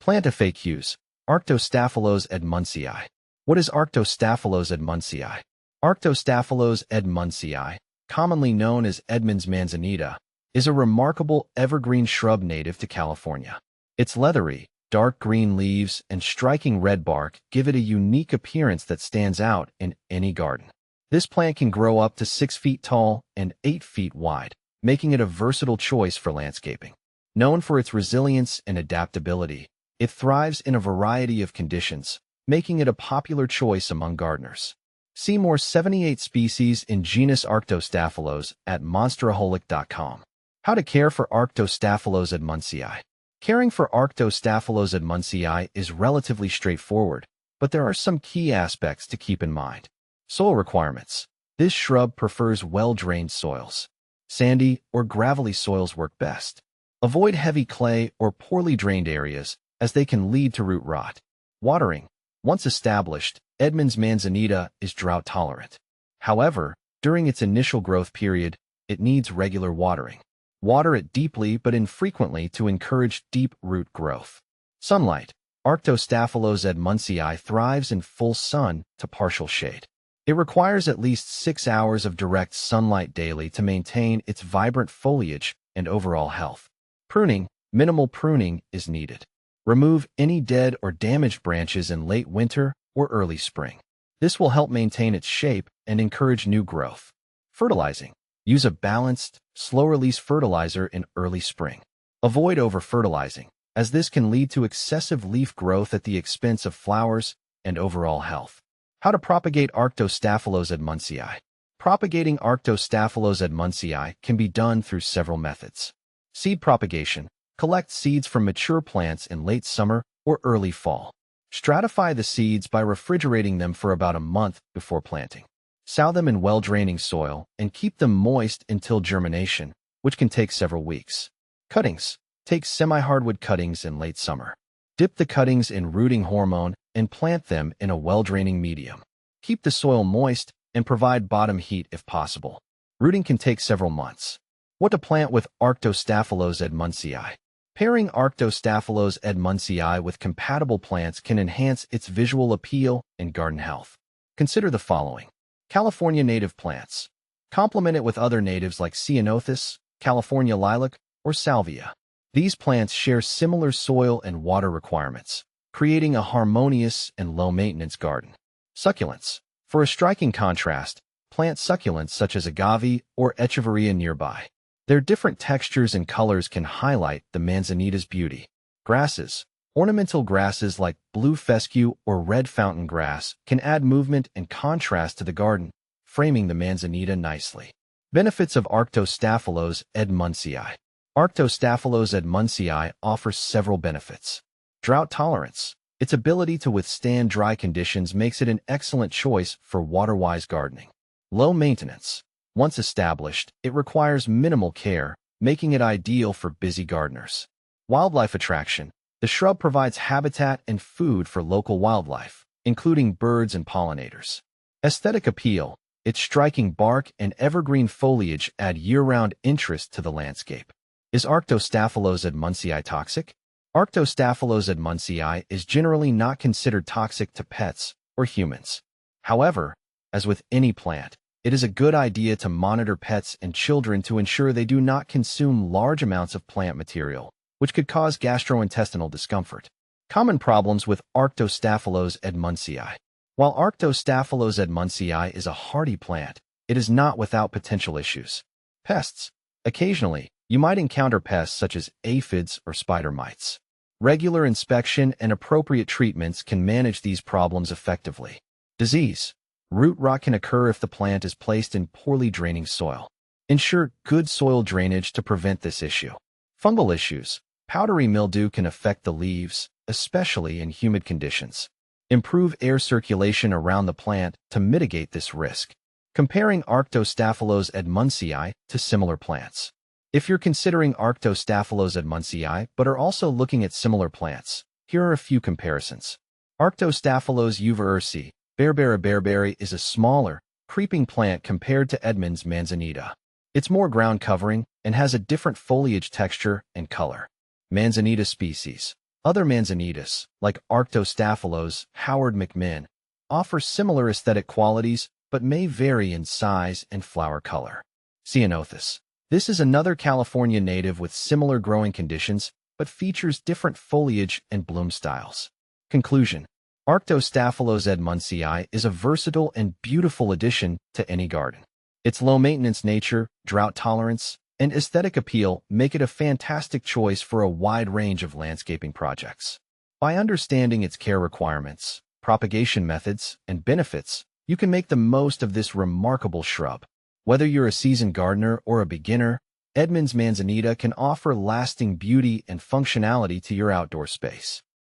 Plant FAQs. Arctostaphylos edmundsii. What is Arctostaphylos edmundsii? Arctostaphylos edmundsii, commonly known as Edmundsii manzanita, is a remarkable evergreen shrub native to California. Its leathery, dark green leaves and striking red bark give it a unique appearance that stands out in any garden. This plant can grow up to 6 feet tall and 8 feet wide, making it a versatile choice for landscaping. Known for its resilience and adaptability, it thrives in a variety of conditions, making it a popular choice among gardeners. See more 78 species in genus Arctostaphylos at monsteraholic.com. How to care for Arctostaphylos edmundsii. Caring for Arctostaphylos edmundsii is relatively straightforward, but there are some key aspects to keep in mind. Soil requirements. This shrub prefers well-drained soils. Sandy or gravelly soils work best. Avoid heavy clay or poorly drained areas, as they can lead to root rot. Watering. Once established, Edmundsii manzanita is drought-tolerant. However, during its initial growth period, it needs regular watering. Water it deeply but infrequently to encourage deep root growth. Sunlight. Arctostaphylos edmundsii thrives in full sun to partial shade. It requires at least 6 hours of direct sunlight daily to maintain its vibrant foliage and overall health. Pruning. Minimal pruning is needed. Remove any dead or damaged branches in late winter or early spring. This will help maintain its shape and encourage new growth. Fertilizing. Use a balanced, slow-release fertilizer in early spring. Avoid over-fertilizing, as this can lead to excessive leaf growth at the expense of flowers and overall health. How to propagate Arctostaphylos edmundsii. Propagating Arctostaphylos edmundsii can be done through several methods. Seed propagation. Collect seeds from mature plants in late summer or early fall. Stratify the seeds by refrigerating them for about a month before planting. Sow them in well-draining soil and keep them moist until germination, which can take several weeks. Cuttings. Take semi-hardwood cuttings in late summer. Dip the cuttings in rooting hormone and plant them in a well-draining medium. Keep the soil moist and provide bottom heat if possible. Rooting can take several months. What to plant with Arctostaphylos edmundsii. Pairing Arctostaphylos edmundsii with compatible plants can enhance its visual appeal and garden health. Consider the following. California native plants. Complement it with other natives like ceanothus, California lilac, or salvia. These plants share similar soil and water requirements, creating a harmonious and low-maintenance garden. Succulents. For a striking contrast, plant succulents such as agave or echeveria nearby. Their different textures and colors can highlight the manzanita's beauty. Grasses. Ornamental grasses like blue fescue or red fountain grass can add movement and contrast to the garden, framing the manzanita nicely. Benefits of Arctostaphylos edmundsii. Arctostaphylos edmundsii offers several benefits. Drought tolerance. Its ability to withstand dry conditions makes it an excellent choice for water-wise gardening. Low maintenance. Once established, it requires minimal care, making it ideal for busy gardeners. Wildlife attraction. The shrub provides habitat and food for local wildlife, including birds and pollinators. Aesthetic appeal. Its striking bark and evergreen foliage add year-round interest to the landscape. Is Arctostaphylos edmundsii toxic? Arctostaphylos edmundsii is generally not considered toxic to pets or humans. However, as with any plant, it is a good idea to monitor pets and children to ensure they do not consume large amounts of plant material, which could cause gastrointestinal discomfort. Common problems with Arctostaphylos edmundsii. While Arctostaphylos edmundsii is a hardy plant, it is not without potential issues. Pests. Occasionally, you might encounter pests such as aphids or spider mites. Regular inspection and appropriate treatments can manage these problems effectively. Disease. Root rot can occur if the plant is placed in poorly draining soil. Ensure good soil drainage to prevent this issue. Fungal issues. Powdery mildew can affect the leaves, especially in humid conditions. Improve air circulation around the plant to mitigate this risk. Comparing Arctostaphylos edmundsii to similar plants. If you're considering Arctostaphylos edmundsii but are also looking at similar plants, here are a few comparisons. Arctostaphylos uvaersii. Bearberry is a smaller, creeping plant compared to Edmundsii manzanita. It's more ground covering and has a different foliage texture and color. Manzanita species. Other manzanitas, like Arctostaphylos, Howard McMinn, offer similar aesthetic qualities but may vary in size and flower color. Ceanothus. This is another California native with similar growing conditions but features different foliage and bloom styles. Conclusion. Arctostaphylos edmundsii is a versatile and beautiful addition to any garden. Its low-maintenance nature, drought tolerance, and aesthetic appeal make it a fantastic choice for a wide range of landscaping projects. By understanding its care requirements, propagation methods, and benefits, you can make the most of this remarkable shrub. Whether you're a seasoned gardener or a beginner, Edmundsii manzanita can offer lasting beauty and functionality to your outdoor space.